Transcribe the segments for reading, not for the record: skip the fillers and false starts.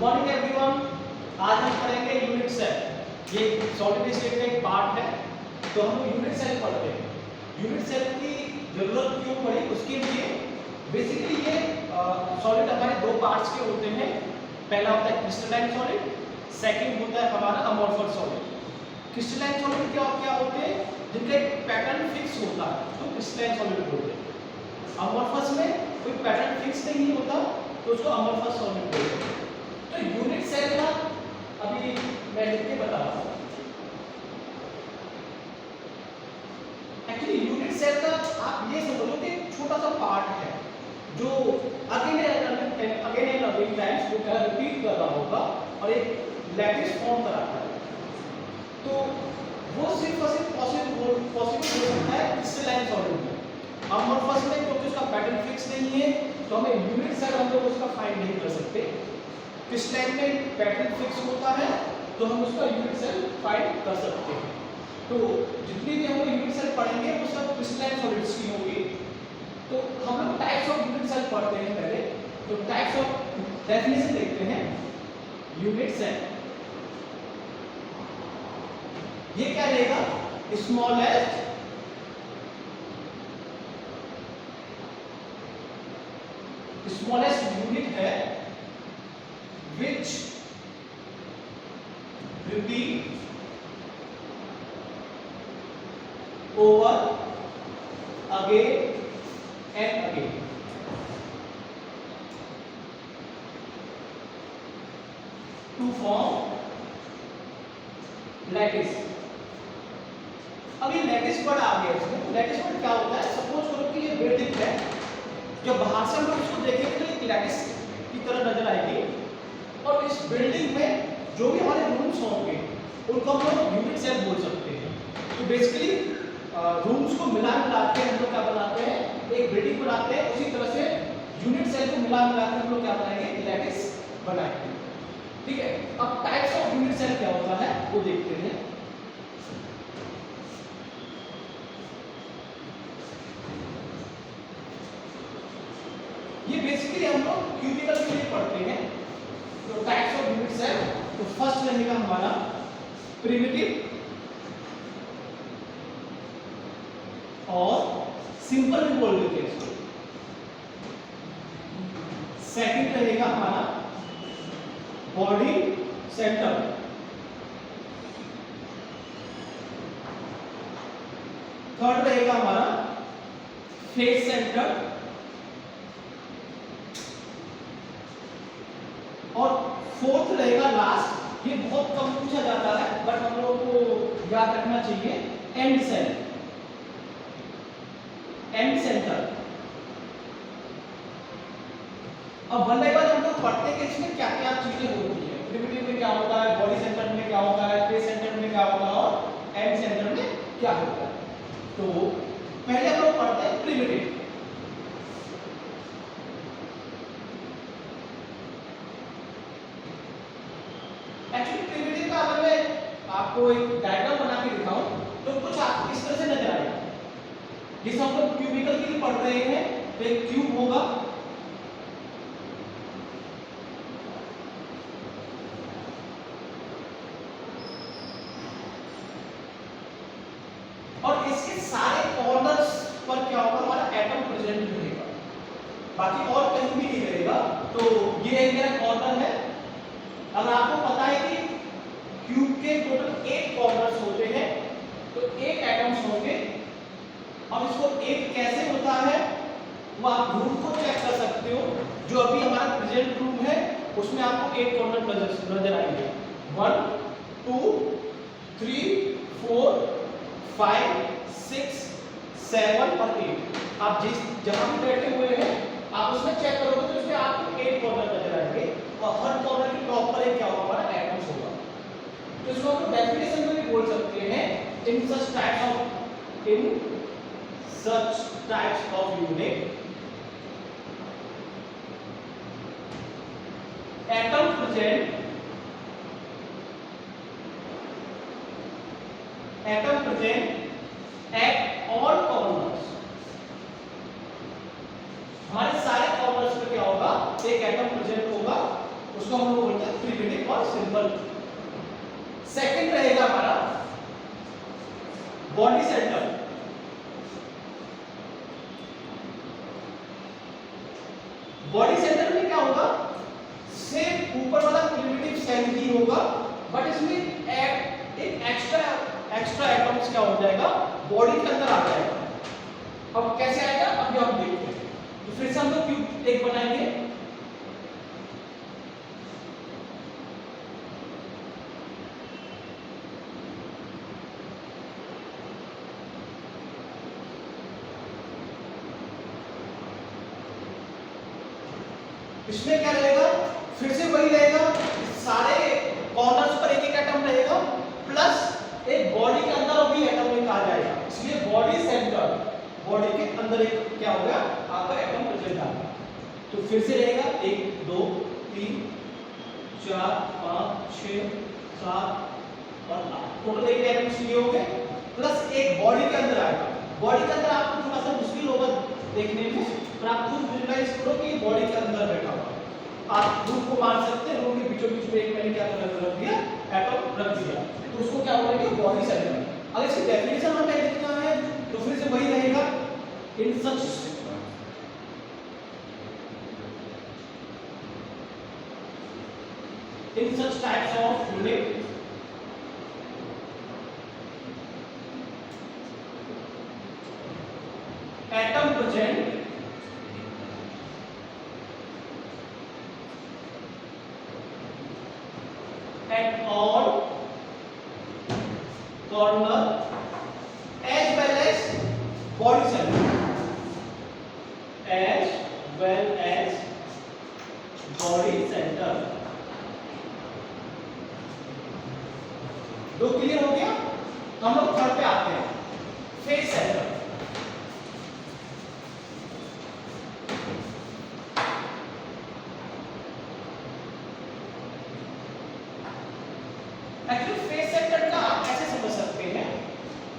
Morning everyone. आज हम पढ़ेंगे यूनिट सेल। ये सॉलिड स्टेट का एक पार्ट है, तो हम यूनिट सेल पढ़ते हैं। यूनिट सेल की जरूरत क्यों पड़ी उसके लिए बेसिकली ये सॉलिड हमारे दो पार्ट्स के होते हैं। पहला होता है क्रिस्टलाइन सॉलिड, सेकंड होता है हमारा अमोर्फस सॉलिड। क्रिस्टलाइन सॉलिड क्या क्या होते हैं जिनका एक पैटर्न फिक्स होता है तो क्रिस्टलाइन सॉलिड बोलते हैं। अमोर्फस में कोई पैटर्न फिक्स नहीं होता तो उसको अमोर्फस सॉलिड बोलते हैं। तो यूनिट सेल का अभी मैं लिख के बता रहा हूं। एक्चुअली यूनिट सेल का आप ये समझो कि छोटा सा पार्ट है जो अगेन एंड अगेन टाइम्स जो रिपीट कर रहा होगा और एक लैटिस फॉर्म कराता है। तो वो सिर्फ और सिर्फ पॉसिबल हो सकता है क्रिस्टलाइन सॉलिड में। अमोर्फस में क्योंकि उसका पैटर्न फिक्स नहीं है तो हमें यूनिट सेल हम लोग उसका फाइंड नहीं कर सकते। क्रिस्टलाइन में पैटर्न फिक्स होता है तो हम उसका यूनिट सेल फाइंड कर सकते हैं। तो जितनी भी हम लोग यूनिट सेल पढ़ेंगे वो सब क्रिस्टलाइन सॉलिड्स की होंगी। तो हम लोग टाइप्स ऑफ यूनिट सेल पढ़ते हैं पहले। तो टाइप्स ऑफ डेफिनेशन देखते हैं यूनिट सेल। ये क्या रहेगा? स्मॉलेस्ट यूनिट है which repeat over again and again. To form lattice. अभी लैटिस वर्ड आ गया इसमें। लैटिस वर्ड क्या होता है? सपोज करो कि ये बिल्डिंग है, जब बाहर से हम लोग इसको देखेंगे तो एक लैटिस की तरह नजर आएगी और इस बिल्डिंग में जो भी हमारे रूम्स होंगे उनको हम लोग यूनिट सेल बोल सकते हैं। तो बेसिकली रूम्स को मिला के हम लोग क्या बनाते हैं? एक बिल्डिंग बनाते हैं। उसी तरह से यूनिट सेल को मिला के हम लोग क्या बनाएंगे? लैटिस बनाएंगे। ठीक है। अब टाइप्स ऑफ यूनिट सेल क्या होता है वो देखते हैं। ये बेसिकली हम लोग क्यूबिकल के लिए पढ़ते हैं। तो टाइप्स ऑफ यूनिट सेल, तो फर्स्ट रहेगा हमारा प्रिमिटिव और सिंपल भी बोल देते हैं इसको। सेकंड रहेगा हमारा बॉडी सेंटर। थर्ड रहेगा हमारा फेस सेंटर और फोर्थ रहेगा लास्ट, ये बहुत कम पूछा जाता है बट हम लोगों को याद रखना चाहिए, एंड सेल, एंड सेंटर। अब वन बाय वन हम लोग पढ़ते हैं कि इसमें क्या क्या चीजें होती है। प्रिमिटिव में क्या होता है, बॉडी सेंटर में क्या होता है, फेस सेंटर में क्या होता है और एंड सेंटर में क्या होता है। तो पहले हम लोग पढ़ते हैं प्रिमिटिव। एक्चुअली प्रिमिटिव का अगर मैं आपको एक डायग्राम बना के दिखाऊं तो कुछ आपको इस तरह से नजर आएगा। जिसे हम लोग क्यूबिकल के लिए पढ़ रहे हैं तो एक क्यूब होगा, और इसके सारे कॉर्नर्स पर क्या होगा? हमारा एटम प्रेजेंट रहेगा, बाकी और कहीं भी नहीं रहेगा। तो ये मेरा कॉर्नर है। अगर आपको पता है कि क्यूब के टोटल 8 कॉर्नर्स होते हैं तो 8 एटम्स होंगे। अब इसको 8 कैसे होता है वो आप रूम को चेक कर सकते हो। जो अभी हमारा प्रेजेंट रूम है उसमें आपको 8 कॉर्नर नजर आएंगे। 1 2 3 4 5 6 7 और 8। आप जिस जहां भी बैठे हुए हैं आप उसमें चेक करोगे तो उसमें आपको 8 कॉर्नर नजर आएंगे और हर कॉर्नर के टॉप पर एक क्या होगा? हमारा एटम्स होगा। तो इसको हम डेफिनेशन में भी बोल सकते हैं in such types of unit atom present at all corners. हमारे सारे कॉर्नर्स पे क्या होगा? एक एटम प्रेजेंट होगा, उसको हम लोग बोलते हैं एक और सिंबल। सेकंड रहेगा हमारा बॉडी सेंटर। बॉडी सेंटर में क्या होगा, सेम ऊपर वाला प्रिमिटिव सेल ही होगा, बट इसमें एक एक्स्ट्रा एटम्स क्या हो जाएगा, बॉडी के अंदर आ जाएगा। अब कैसे आएगा, अभी हम देखते हैं। तो फिर से हम लोग क्यूब एक बनाएंगे। इसमें क्या रहेगा, फिर से वही रहेगा, सारे कॉर्नर्स पर एक एक एटम रहेगा, प्लस एक बॉडी के अंदर भी एटम एक आ जाएगा, इसलिए बॉडी सेंटर, बॉडी के अंदर एक क्या होगा, आपका एटम प्रेजेंट आएगा। तो फिर से रहेगा 1 2 3 4 5 6 7 और 8, टोटल एक एटम्स लिए होंगे, प्लस एक बॉडी के अंदर आएगा। बॉडी के अंदर आपको थोड़ा सा मुश्किल होगा देखने में, पर आप खुद विजुअलाइज करो कि बॉडी के अंदर बैठा हुआ है। आप रूम को मान सकते हैं, रूम के बीचों बीच में एक मैंने क्या रख दिया, एटम रख दिया, तो उसको क्या बोलेंगे, बॉडी सेंटर। अगर इसकी डेफिनेशन हमें लिखना है तो फिर से वही रहेगा, इन such types of unit atom present at all corner as well as body center, as well as body center। दो क्लियर हो गया। हम लोग थर्ड पे आते हैं, face centre. Actually face centre का आप ऐसे समझ सकते हैं,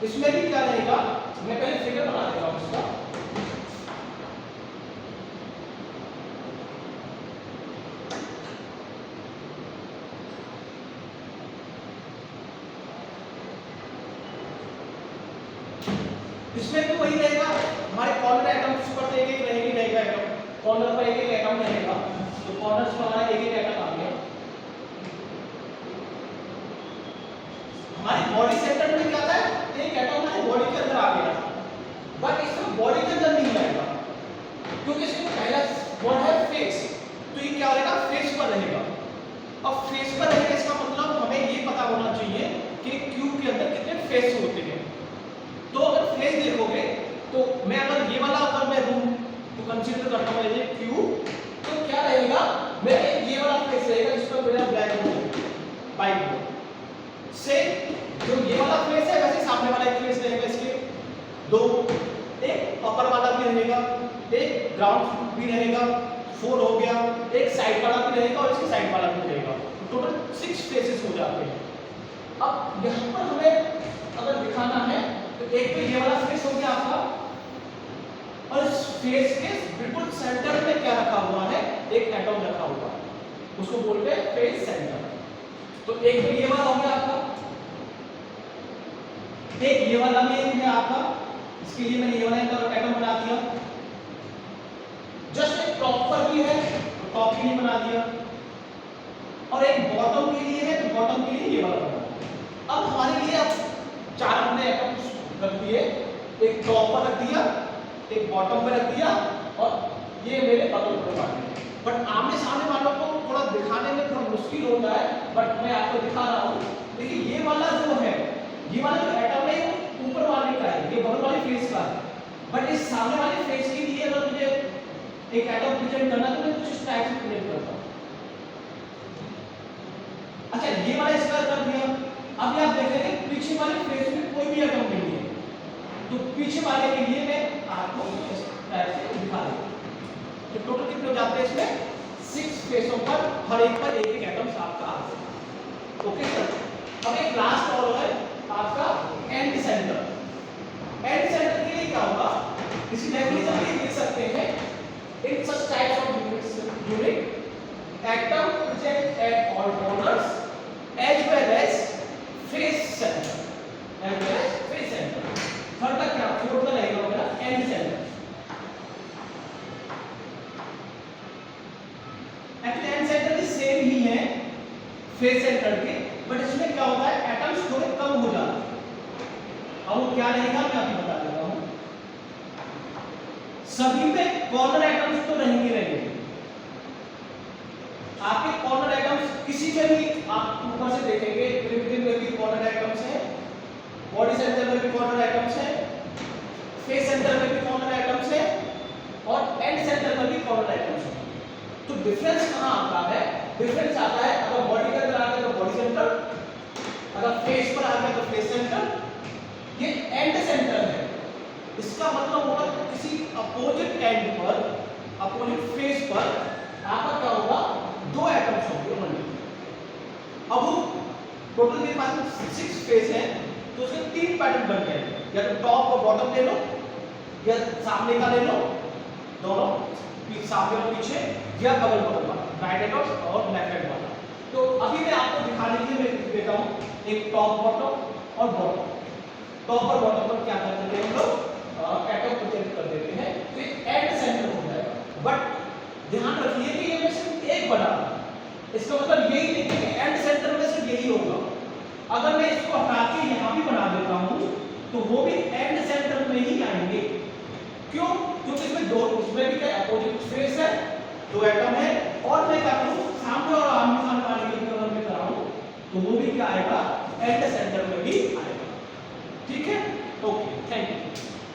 इसमें भी क्या रहेगा, मैं पहले फिगर बना देता हूं इसका। इसमें भी वही रहेगा, हमारे कॉर्नर एटम्स पर एक एक रहेगा एटम, कॉर्नर पर एक एक एटम रहेगा, तो कॉर्नर्स पर हमारा एक एक एटम आ गया। हमारी बॉडी सेंटर में क्या था, एक एटम हमारी बॉडी के अंदर आ गया, बट इसमें बॉडी के अंदर नहीं आएगा, क्योंकि इसमें पहला वर्ड है फेस, तो ये क्या रहेगा, फेस पर रहेगा। अब फेस पर रहेगा इसका मतलब हमें ये पता होना चाहिए कि क्यूब के अंदर कितने फेस होते हैं। तो अगर फेस देखोगे तो मैं अगर ये वाला अगर मैं रूम को कंसीडर करता हूं ये क्यूब, तो क्या रहेगा, मेरे ये वाला फेस रहेगा जिस पर मेरा ब्लैक बोर्ड व्हाइट बोर्ड से, जो ये वाला फेस है वैसे सामने वाला एक फेस रहेगा, इसके दो, एक अपर वाला भी रहेगा, एक ग्राउंड भी रहेगा, 4 हो गया, एक साइड वाला भी रहेगा और इसके साइड वाला भी रहेगा, टोटल 6 फेसेस हो जाते हैं। अब यहां पर हमें अगर दिखाना है तो एक तो ये वाला फेस हो गया आपका, और इस फेस के बिल्कुल सेंटर में क्या रखा हुआ है, एक एटम रखा हुआ है, उसको बोलते हैं फेस सेंटर। तो एक तो ये वाला हो गया आपका, एक ये वाला भी एक है आपका, इसके लिए मैंने ये वाला एटम बना दिया, जस्ट एक टॉप पर भी है तो टॉप के लिए बना दिया, और एक बॉटम के लिए है तो बॉटम के लिए ये वाला बना दिया। अब हमारे लिए अब 4 हमने एटम्स रख दिए, एक टॉप पर रख दिया, एक बॉटम पर रख दिया, और ये मेरे बगल पर रख दिया। बट आमने सामने वालों को थोड़ा दिखाने में थोड़ा मुश्किल होता है, बट मैं आपको दिखा रहा हूँ। देखिए ये वाला जो है, ये वाला जो एटम है वो ऊपर वाले का है, ये बगल वाले फेस का है, बट इस सामने वाले फेस के लिए अगर मुझे एक एटम प्रेजेंट करना तो मैं कुछ इस टाइप से प्रेजेंट करता हूँ। अच्छा ये वाला इसका कर दिया, अब आप देखेंगे पीछे वाले फेस में कोई भी एटम नहीं है, तो पीछे वाले के लिए मैं आपको इस टाइप से दिखा दूं। तो टोटल कितने हो जाते हैं इसमें, 6 फेसों पर हर एक पर एक एक एटम्स आपका आ जाएगा। ओके सर, अब एक लास्ट और है आपका एंड सेंटर। एंड सेंटर के लिए क्या होगा, इसकी डेफिनेशन भी लिख सकते हैं, in such types of unit atom present at all corners face center के, बट इसमें क्या होता है एटम्स थोड़े कम हो जाते हैं। अब वो क्या रहेगा मैं अभी बता देता हूं। सभी में कॉर्नर एटम्स तो रहेंगे, आपके कॉर्नर एटम्स किसी में भी आप ऊपर से देखेंगे, पिरिमिडिन में भी कॉर्नर एटम्स है, बॉडी सेंटर में भी कॉर्नर एटम्स है, फेस सेंटर में भी कॉर्नर एटम्स है और एंड सेंटर में भी कॉर्नर एटम्स है। तो डिफरेंस कहां आता है? डिफरेंस आता है अगर बॉडी के अंदर आ गया तो बॉडी सेंटर, अगर फेस पर आ गया तो फेस सेंटर, ये एंड सेंटर है। इसका मतलब होगा किसी अपोजिट एंड पर, अपोजिट फेस पर आपका क्या होगा, दो एटम्स होंगे मल्टीपल। अब टोटल मेरे पास 6 फेस है तो उसके 3 पैटर्न बन गए, या तो टॉप और बॉटम ले लो या सामने का ले लो, दोनों सामने और पीछे, या बगल बगल वाला, राइट हैंड और लेफ्ट हैंड वाला। तो अभी मैं आपको दिखाने के लिए मैं देता हूं एक टॉप बॉटम और बॉटम। टॉप और बॉटम पर क्या कर देते हैं हम लोग, एटम को चेंज कर देते हैं तो एंड सेंटर हो जाएगा। बट ध्यान रखिए कि ये में सिर्फ एक बना, इसका मतलब यही नहीं कि एंड सेंटर में सिर्फ यही होगा। अगर मैं इसको हटा के यहां भी बना देता हूं तो वो भी एंड सेंटर में ही आएंगे। क्यों? क्योंकि इसमें दो, इसमें भी क्या अपोजिट फेस है, दो एटम है, और मैं क्या करूं सामने और आमने सामने वाले के अगर मैं कराऊं तो वो भी क्या आएगा, एंड सेंटर में ही आएगा। ठीक है, ओके, थैंक यू।